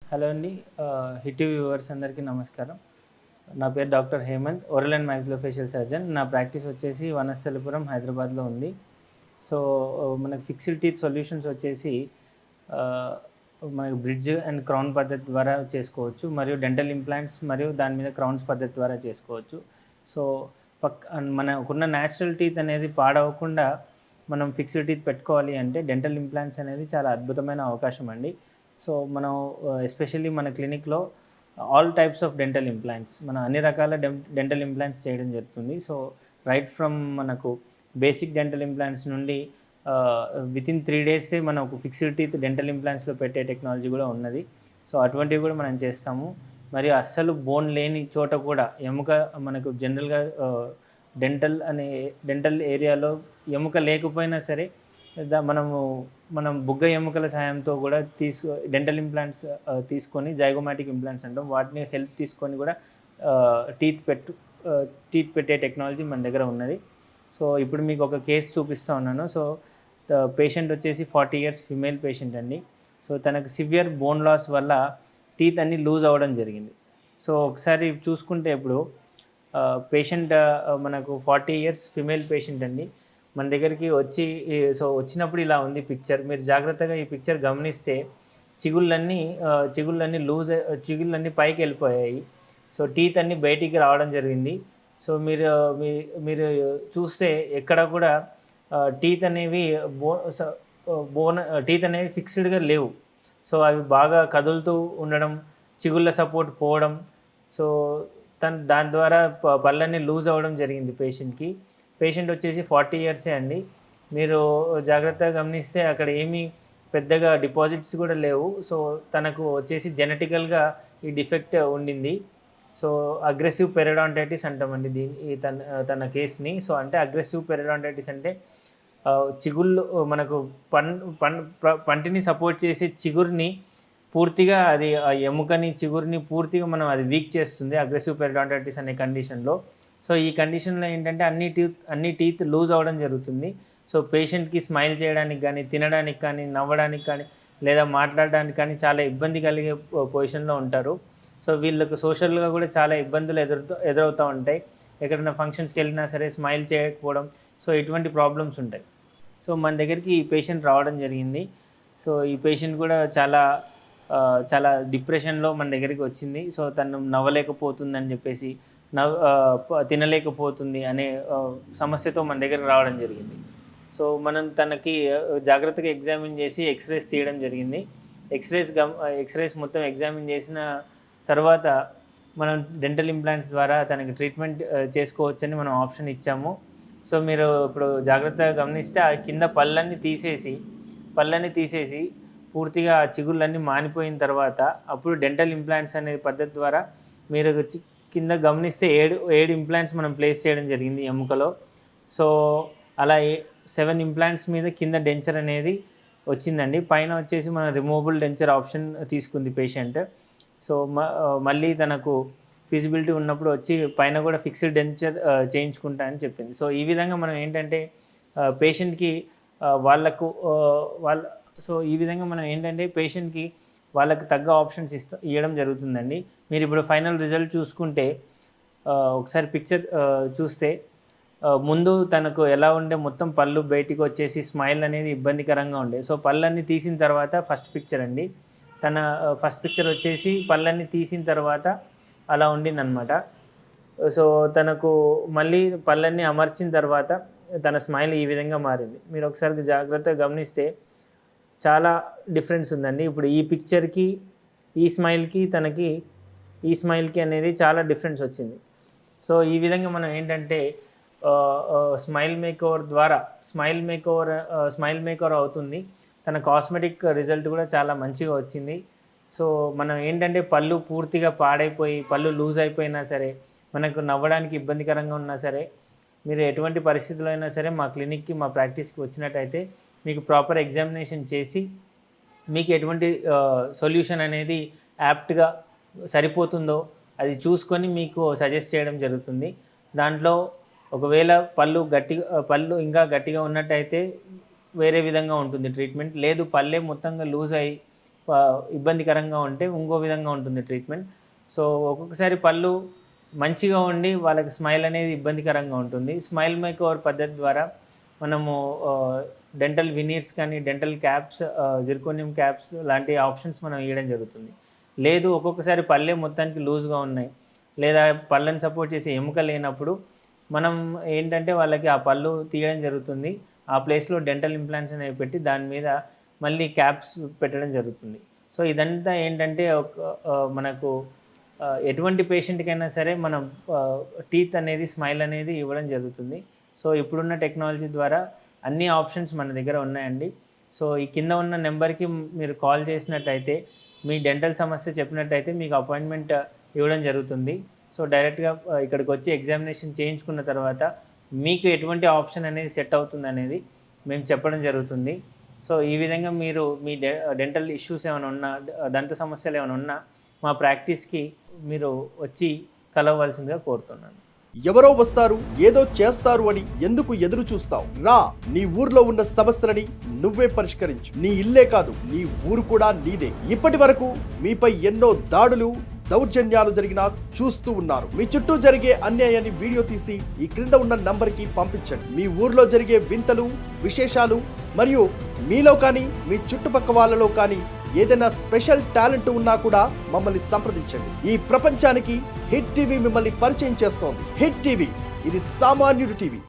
Hello అండి. Hit viewers అందరికీ నమస్కారం. నా పేరు doctor Hemanth, oral and maxillofacial surgeon. నా ప్రాక్టీస్ వచ్చేసి వనస్థలిపురం, హైదరాబాద్లో ఉంది. సో, మనకు ఫిక్స్డ్ టీత్ సొల్యూషన్స్ వచ్చేసి ఆహ్, మనకు బ్రిడ్జ్ అండ్ క్రౌన్ పద్ధతి ద్వారా చేసుకోవచ్చు. మరియు డెంటల్ ఇంప్లాంట్స్ మరియు దాని మీద క్రౌన్స్ పద్ధతి ద్వారా చేసుకోవచ్చు. సో, మనకున్న న్యాచురల్ టీత్ అనేది పాడవకుండా మనం ఫిక్స్డ్ టీత్ పెట్టుకోవాలి అంటే డెంటల్ ఇంప్లాంట్స్ అనేది చాలా అద్భుతమైన అవకాశం అండి. సో, మనం ఎస్పెషల్లీ మన క్లినిక్‌లో all types of dental implants మనం అన్ని రకాల డెంటల్ ఇంప్లాంట్స్ చేయడం జరుగుతుంది. సో, రైట్ ఫ్రమ్ మనకు బేసిక్ డెంటల్ ఇంప్లాంట్స్ నుండి వితిన్ 3 డేసే మనకు ఫిక్స్డ్ టీత్ డెంటల్ ఇంప్లాంట్స్‌లో పెట్టే టెక్నాలజీ కూడా ఉన్నది. సో, అటువంటివి కూడా మనం చేస్తాము. మరియు అస్సలు బోన్ లేని చోట కూడా ఎముక మనకు జనరల్‌గా డెంటల్ ఏరియాలో ఎముక లేకపోయినా సరే మనము మనం బుగ్గ ఎముకల సహాయంతో కూడా డెంటల్ ఇంప్లాంట్స్ తీసుకొని జైగోమాటిక్ ఇంప్లాంట్స్ అంటాం. వాటిని హెల్ప్ తీసుకొని కూడా టీత్ పెట్టే టెక్నాలజీ మన దగ్గర ఉన్నది. సో, ఇప్పుడు మీకు ఒక కేస్ చూపిస్తా ఉన్నాను. సో, పేషెంట్ వచ్చేసి 40 ఇయర్స్ ఫిమేల్ పేషెంట్ అండి. సో, తనకు సివియర్ బోన్ లాస్ వల్ల టీత్ అన్నీ లూజ్ అవ్వడం జరిగింది. సో, ఒకసారి చూసుకుంటే ఇప్పుడు పేషెంట్ మనకు 40 ఇయర్స్ ఫిమేల్ పేషెంట్ అండి. మన దగ్గరికి వచ్చినప్పుడు ఇలా ఉంది పిక్చర్. మీరు జాగ్రత్తగా ఈ పిక్చర్ గమనిస్తే చిగుళ్ళన్నీ పైకెళ్ళిపోయాయి. సో, టీత్ అన్నీ బయటికి రావడం జరిగింది. సో, మీరు చూస్తే ఎక్కడ కూడా టీత్ అనేవి బో స బోన్ టీత్ అనేవి ఫిక్స్డ్‌గా లేవు. సో, అవి బాగా కదులుతూ ఉండడం, చిగుళ్ళ సపోర్ట్ పోవడం. సో, దాని ద్వారా పళ్ళన్నీ లూజ్ అవ్వడం జరిగింది పేషెంట్‌కి. పేషెంట్ వచ్చేసి 40 ఇయర్సే అండి. మీరు జాగ్రత్తగా గమనిస్తే అక్కడ ఏమీ పెద్దగా డిపాజిట్స్ కూడా లేవు. సో, తనకు వచ్చేసి జెనెటికల్‌గా ఈ డిఫెక్ట్ ఉండింది. సో, అగ్రెసివ్ పెరిడాంటైటిస్ అంటామండి తన కేస్‌ని. సో, అంటే అగ్రెసివ్ పెరిడాంటైటిస్ అంటే చిగుళ్ళు మనకు పంటిని సపోర్ట్ చేసే చిగురుని పూర్తిగా అది ఆ ఎముకని, చిగురుని పూర్తిగా మనం అది వీక్ చేస్తుంది అగ్రెసివ్ పెరిడాంటైటిస్ అనే కండిషన్‌లో. సో, ఈ కండిషన్‌లో ఏంటంటే అన్ని టీత్ లూజ్ అవ్వడం జరుగుతుంది. సో, పేషెంట్‌కి స్మైల్ చేయడానికి కానీ, తినడానికి కానీ, నవ్వడానికి కానీ, లేదా మాట్లాడడానికి కానీ చాలా ఇబ్బంది కలిగే పొజిషన్‌లో ఉంటారు. సో, వీళ్ళకు సోషల్‌గా కూడా చాలా ఇబ్బందులు ఎదురవుతూ ఉంటాయి. ఎక్కడైనా ఫంక్షన్స్‌కి వెళ్ళినా సరే స్మైల్ చేయకపోవడం. సో, ఇటువంటి ప్రాబ్లమ్స్ ఉంటాయి. సో, మన దగ్గరికి ఈ పేషెంట్ రావడం జరిగింది. సో, ఈ పేషెంట్ కూడా చాలా డిప్రెషన్‌లో మన దగ్గరికి వచ్చింది. సో, తను నవ్వలేకపోతుందని చెప్పేసి తినలేకపోతుంది అనే సమస్యతో మన దగ్గరికి రావడం జరిగింది. సో, మనం తనకి జాగ్రత్తగా ఎగ్జామిన్ చేసి ఎక్స్‌రేస్ తీయడం జరిగింది. ఎక్స్‌రేస్ మొత్తం ఎగ్జామిన్ చేసిన తర్వాత మనం డెంటల్ ఇంప్లాంట్స్ ద్వారా తనకి ట్రీట్మెంట్ చేసుకోవచ్చని మనం ఆప్షన్ ఇచ్చాము. సో, మీరు ఇప్పుడు జాగ్రత్తగా గమనిస్తే ఆ కింద పళ్ళన్నీ తీసేసి పూర్తిగా ఆ చిగుళ్ళన్నీ మానిపోయిన తర్వాత అప్పుడు డెంటల్ ఇంప్లాంట్స్ అనే పద్ధతి ద్వారా మీరు కింద గమనిస్తే 7 ఇంప్లాంట్స్ మనం ప్లేస్ చేయడం జరిగింది ఎముకలో. సో, అలా 7 ఇంప్లాంట్స్ మీద కింద డెంచర్ అనేది వచ్చిందండి. పైన వచ్చేసి మన రిమూవబుల్ డెంచర్ ఆప్షన్ తీసుకుంది పేషెంట్. సో, మళ్ళీ తనకు ఫీజిబిలిటీ ఉన్నప్పుడు వచ్చి పైన కూడా ఫిక్స్డ్ డెంచర్ చేయించుకుంటా అని చెప్పింది. సో, ఈ విధంగా మనం ఏంటంటే పేషెంట్‌కి వాళ్ళకు వాళ్ళ సో, ఈ విధంగా మనం ఏంటంటే పేషెంట్‌కి వాళ్ళకి తగ్గ ఆప్షన్స్ ఇయ్యడం జరుగుతుందండి. మీరిప్పుడు ఫైనల్ రిజల్ట్ చూసుకుంటే ఒకసారి పిక్చర్ చూస్తే ముందు తనకు ఎలా ఉండే మొత్తం పళ్ళు బయటికి వచ్చేసి స్మైల్ అనేది ఇబ్బందికరంగా ఉండే. సో, పళ్ళన్నీ తీసిన తర్వాత ఫస్ట్ పిక్చర్ అండి. తన ఫస్ట్ పిక్చర్ వచ్చేసి పళ్ళన్నీ తీసిన తర్వాత అలా ఉండిందనమాట. సో, తనకు మళ్ళీ పళ్ళన్నీ అమర్చిన తర్వాత తన స్మైల్ ఈ విధంగా మారింది. మీరు ఒకసారి జాగ్రత్తగా గమనిస్తే చాలా డిఫరెన్స్ ఉందండి. ఇప్పుడు ఈ పిక్చర్‌కి, ఈ స్మైల్‌కి అనేది చాలా డిఫరెన్స్ వచ్చింది. సో, ఈ విధంగా మనం ఏంటంటే స్మైల్ మేకోవర్ అవుతుంది. తన కాస్మెటిక్ రిజల్ట్ కూడా చాలా మంచిగా వచ్చింది. సో, మనం ఏంటంటే పళ్ళు పూర్తిగా పాడైపోయి, పళ్ళు లూజ్ అయిపోయినా సరే, మనకు నవ్వడానికి ఇబ్బందికరంగా ఉన్నా సరే, మీరు ఎటువంటి పరిస్థితిలో అయినా సరే మా క్లినిక్‌కి, మా ప్రాక్టీస్‌కి వచ్చినట్టయితే మీకు ప్రాపర్ ఎగ్జామినేషన్ చేసి మీకు ఎటువంటి సొల్యూషన్ అనేది యాప్ట్‌గా సరిపోతుందో అది చూసుకొని మీకు సజెస్ట్ చేయడం జరుగుతుంది. దాంట్లో ఒకవేళ పళ్ళు ఇంకా గట్టిగా ఉన్నట్టయితే వేరే విధంగా ఉంటుంది ట్రీట్మెంట్. లేదు పళ్ళే మొత్తంగా లూజ్ అయ్యి ఇబ్బందికరంగా ఉంటే ఇంకో విధంగా ఉంటుంది ట్రీట్మెంట్. సో ఒక్కొక్కసారి పళ్ళు మంచిగా ఉండి వాళ్ళకి స్మైల్ అనేది ఇబ్బందికరంగా ఉంటుంది. స్మైల్ మేక్ ఓవర్ పద్ధతి ద్వారా మనము డెంటల్ వినీర్స్ కానీ, డెంటల్ క్యాప్స్, జిర్కోనియం క్యాప్స్ లాంటి ఆప్షన్స్ మనం ఇవ్వడం జరుగుతుంది. లేదు ఒక్కొక్కసారి పళ్ళే మొత్తానికి లూజ్గా ఉన్నాయి, లేదా పళ్ళని సపోర్ట్ చేసే ఎముక లేనప్పుడు మనం ఏంటంటే వాళ్ళకి ఆ పళ్ళు తీయడం జరుగుతుంది. ఆ ప్లేస్లో డెంటల్ ఇంప్లాంట్స్ అనేవి పెట్టి దాని మీద మళ్ళీ క్యాప్స్ పెట్టడం జరుగుతుంది. సో ఇదంతా ఏంటంటే మనకు ఎటువంటి పేషెంట్కైనా సరే మనం టీత్ అనేది, స్మైల్ అనేది ఇవ్వడం జరుగుతుంది. సో ఇప్పుడున్న టెక్నాలజీ ద్వారా అన్ని ఆప్షన్స్ మన దగ్గర ఉన్నాయండి. సో ఈ కింద ఉన్న నెంబర్కి మీరు కాల్ చేసినట్టయితే, మీ డెంటల్ సమస్య చెప్పినట్టయితే మీకు అపాయింట్మెంట్ ఇవ్వడం జరుగుతుంది. సో డైరెక్ట్గా ఇక్కడికి వచ్చి ఎగ్జామినేషన్ చేయించుకున్న తర్వాత మీకు ఎటువంటి ఆప్షన్ అనేది సెట్ అవుతుంది అనేది మేము చెప్పడం జరుగుతుంది. సో ఈ విధంగా మీరు మీ డెంటల్ ఇష్యూస్ ఏమైనా ఉన్నా, దంత సమస్యలు ఏమైనా ఉన్నా మా ప్రాక్టీస్కి మీరు వచ్చి కలవవలసిందిగా కోరుతున్నాను. ఎవరో వస్తారు, ఏదో చేస్తారు అని ఎందుకు ఎదురు చూస్తావు? రా, నీ ఊర్లో ఉన్న సమస్యలని నువ్వే పరిష్కరించు. నీ ఇల్లే కాదు, నీ ఊరు కూడా నీదే. ఇప్పటి వరకు మీపై ఎన్నో దాడులు, దౌర్జన్యాలు జరిగినా చూస్తూ ఉన్నారు. మీ చుట్టూ జరిగే అన్యాయాన్ని వీడియో తీసి ఈ క్రింద ఉన్న నంబర్కి పంపించండి. మీ ఊర్లో జరిగే వింతలు, విశేషాలు మరియు మీలో కానీ మీ చుట్టుపక్క వాళ్ళలో కానీ ఏదైనా స్పెషల్ టాలెంట్ ఉన్నా కూడా మమ్మల్ని సంప్రదించండి. ఈ ప్రపంచానికి హిట్ టీవీ మిమ్మల్ని పరిచయం చేస్తోంది. హిట్ టీవీ, ఇది సామాన్యుడి టీవీ.